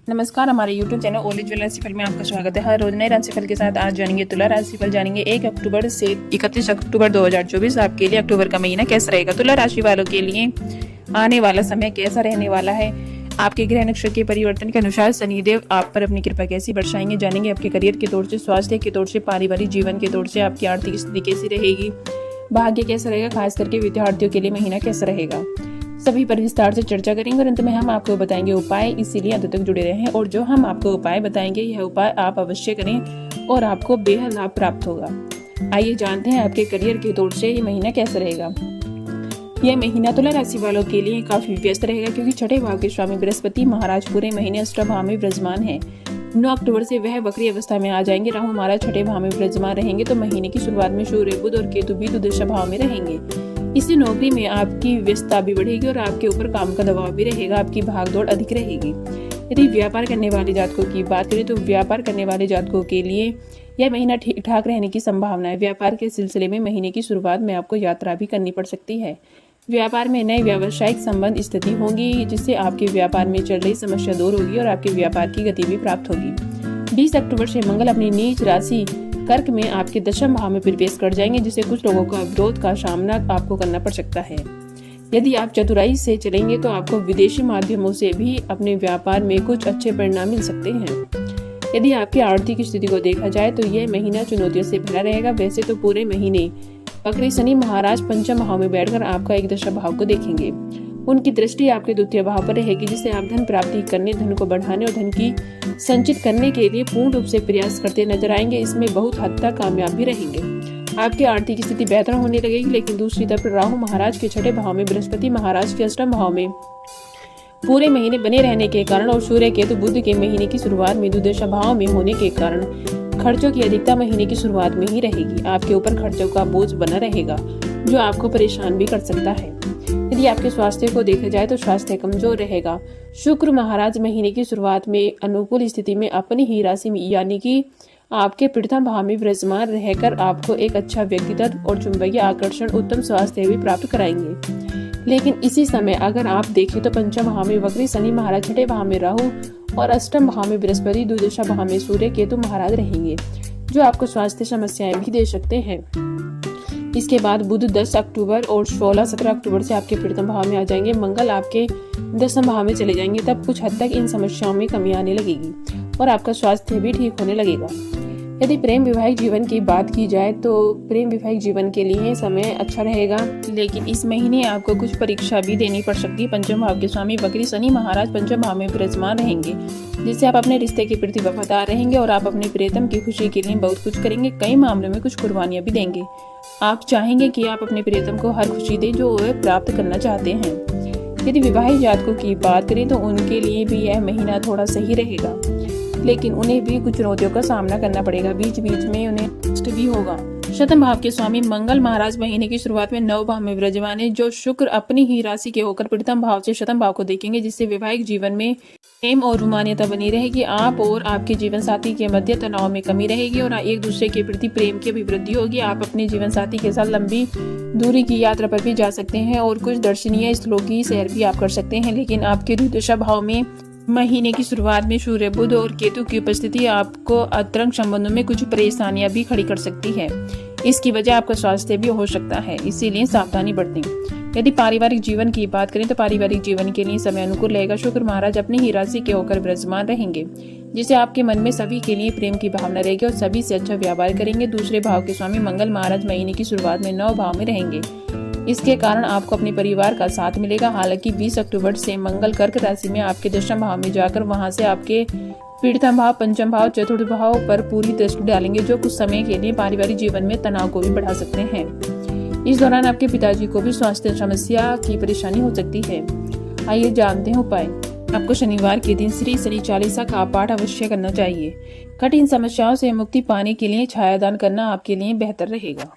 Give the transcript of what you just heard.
नमस्कार, हमारे YouTube channel ओली jeweller राशिफल में आपका स्वागत है। हर रोज नए राशिफल के साथ आज जानेंगे तुला राशिफल। जानेंगे 1 अक्टूबर से 31 अक्टूबर 2024 आपके लिए अक्टूबर का महीना कैसा रहेगा। तुला राशि वालों के लिए आने वाला समय कैसा रहने वाला है। आपके ग्रह नक्षत्र के परिवर्तन के अनुसार शनिदेव आप पर अपनी कृपा कैसी बरसाएंगे। जानेंगे आपके करियर के तौर से, स्वास्थ्य के तौर से, पारिवारिक जीवन के तौर से आपकी आर्थिक स्थिति कैसी रहेगी, भाग्य कैसा रहेगा, खास करके विद्यार्थियों के लिए महीना कैसा रहेगा। सभी पर विस्तार से चर्चा करेंगे और अंत में हम आपको बताएंगे उपाय, इसीलिए अंत तक जुड़े रहें। और जो हम आपको उपाय बताएंगे यह उपाय आप अवश्य करें और आपको बेहद लाभ प्राप्त होगा। आइए जानते हैं आपके करियर के तौर से ये महीना कैसा रहेगा। यह महीना तुला राशि वालों के लिए काफी व्यस्त रहेगा, क्योंकि छठे भाव के स्वामी बृहस्पति महाराज पूरे महीने अष्टम भाव में विराजमान है। 9 अक्टूबर से वह वक्री अवस्था में आ जाएंगे। राहु महाराज छठे भाव में विराजमान रहेंगे, तो महीने की शुरुआत में सूर्य, बुध और केतु भी दुर्दशा भाव में रहेंगे। इससे नौकरी में आपकी व्यस्तता भी बढ़ेगी और आपके ऊपर काम का दबाव भी रहेगा। आपकी भागदौड़ अधिक रहेगी। यदि व्यापार करने वाले जातकों की बात करें तो व्यापार करने वाले जातकों के लिए यह महीना ठीक ठाक रहने की संभावना है। व्यापार के सिलसिले में महीने की शुरुआत में आपको यात्रा भी करनी पड़ सकती है। व्यापार में नए व्यावसायिक संबंध स्थिति होंगी, जिससे आपके व्यापार में चल रही समस्या दूर होगी और आपके व्यापार की गति भी प्राप्त होगी। 20 अक्टूबर से मंगल अपनी नीच राशि कर्क में आपके दशम भाव में प्रवेश कर जाएंगे, जिससे कुछ लोगों का विरोध का सामना आपको करना पड़ सकता है। यदि आप चतुराई से चलेंगे तो आपको विदेशी माध्यमों से भी अपने व्यापार में कुछ अच्छे परिणाम मिल सकते हैं। यदि आपकी आर्थिक स्थिति को देखा जाए तो यह महीना चुनौतियों से भरा रहेगा। वैसे तो पूरे महीने वक्री शनि महाराज पंचम भाव में बैठकर आपका एक दशम भाव को देखेंगे। उनकी दृष्टि आपके द्वितीय भाव पर रहेगी, जिससे आप धन प्राप्ति करने, धन को बढ़ाने और धन की संचित करने के लिए पूर्ण रूप से प्रयास करते नजर आएंगे। इसमें बहुत हद तक कामयाब भी रहेंगे। आपकी आर्थिक स्थिति बेहतर होने लगेगी। लेकिन दूसरी तरफ राहु महाराज के छठे भाव में, बृहस्पति महाराज के अष्टम भाव में पूरे महीने बने रहने के कारण और सूर्य केतु बुध के महीने की शुरुआत में दुर्दशा भाव में होने के कारण खर्चों की अधिकता महीने की शुरुआत में ही रहेगी। आपके ऊपर खर्चों का बोझ बना रहेगा, जो आपको परेशान भी कर सकता है। यदि आपके स्वास्थ्य को देखा जाए तो स्वास्थ्य कमजोर रहेगा। शुक्र महाराज महीने की शुरुआत में अनुकूल स्थिति में अपनी ही राशि में यानी कि आपके प्रथम भाव में विराजमान रहकर आपको एक अच्छा व्यक्तित्व और चुंबकीय आकर्षण, उत्तम स्वास्थ्य भी प्राप्त कराएंगे। लेकिन इसी समय अगर आप देखें तो पंचम भाव में वक्री शनि महाराज, छठे भाव में राहु और अष्टम भाव में बृहस्पति, दुर्दशा भाव में सूर्य केतु महाराज रहेंगे, जो आपको स्वास्थ्य समस्याएं भी दे सकते हैं। इसके बाद बुध 10 अक्टूबर और 16-17 अक्टूबर से आपके प्रथम भाव में आ जाएंगे। मंगल आपके दशम भाव में चले जाएंगे। तब कुछ हद तक इन समस्याओं में कमी आने लगेगी और आपका स्वास्थ्य भी ठीक होने लगेगा। यदि प्रेम वैवाहिक जीवन की बात की जाए तो प्रेम वैवाहिक जीवन के लिए समय अच्छा रहेगा, लेकिन इस महीने आपको कुछ परीक्षा भी देनी पड़ सकती है। पंचम भाव के स्वामी वक्री शनि महाराज पंचम भाव में विराजमान रहेंगे, जिससे आप अपने रिश्ते के प्रति वफादार रहेंगे और आप अपने प्रियतम की खुशी के लिए बहुत कुछ करेंगे। कई मामलों में कुछ कुर्बानियां भी देंगे। आप चाहेंगे कि आप अपने प्रियतम को हर खुशी दें जो वे प्राप्त करना चाहते हैं। यदि विवाहित जातकों की बात करें तो उनके लिए भी यह महीना थोड़ा सही रहेगा, लेकिन उन्हें भी कुछ चुनौतियों का सामना करना पड़ेगा। बीच बीच में उन्हें कष्ट भी होगा। शतम भाव के स्वामी मंगल महाराज महीने की शुरुआत में 9 भाव में विराजमान है, जो शुक्र अपनी ही राशि के होकर प्रथम भाव से शतम भाव को देखेंगे, जिससे वैवाहिक जीवन में प्रेम और रोमान्यता बनी रहेगी। आप और आपके जीवन साथी के मध्य तनाव में कमी रहेगी और एक दूसरे के प्रति प्रेम की अभिवृद्धि होगी। आप अपने जीवन साथी के साथ लंबी दूरी की यात्रा पर भी जा सकते हैं और कुछ दर्शनीय स्थलों की सैर भी आप कर सकते हैं। लेकिन आपके दुर्दशा भाव में महीने की शुरुआत में सूर्य, बुध और केतु की उपस्थिति आपको अंतरंग संबंधों में कुछ परेशानियां भी खड़ी कर सकती है। इसकी वजह आपका स्वास्थ्य भी हो सकता है, इसीलिए सावधानी बरतें। यदि पारिवारिक जीवन की बात करें तो पारिवारिक जीवन के लिए समय अनुकूल रहेगा। शुक्र महाराज अपनी ही राशि के होकर विराजमान रहेंगे, जिससे आपके मन में सभी के लिए प्रेम की भावना रहेगी और सभी से अच्छा व्यवहार करेंगे। दूसरे भाव के स्वामी मंगल महाराज महीने की शुरुआत में 9 भाव में रहेंगे। इसके कारण आपको अपने परिवार का साथ मिलेगा। हालांकि 20 अक्टूबर से मंगल कर्क राशि में आपके दशम भाव में जाकर वहां से आपके प्रथम भाव, पंचम भाव, चतुर्थ भाव पर पूरी दृष्टि डालेंगे, जो कुछ समय के लिए पारिवारिक जीवन में तनाव को भी बढ़ा सकते हैं। इस दौरान आपके पिताजी को भी स्वास्थ्य समस्या की परेशानी हो सकती है। आइए जानते हैं उपाय। आपको शनिवार के दिन श्री शनि चालीसा का पाठ अवश्य करना चाहिए। कठिन समस्याओं से मुक्ति पाने के लिए छायादान करना आपके लिए बेहतर रहेगा।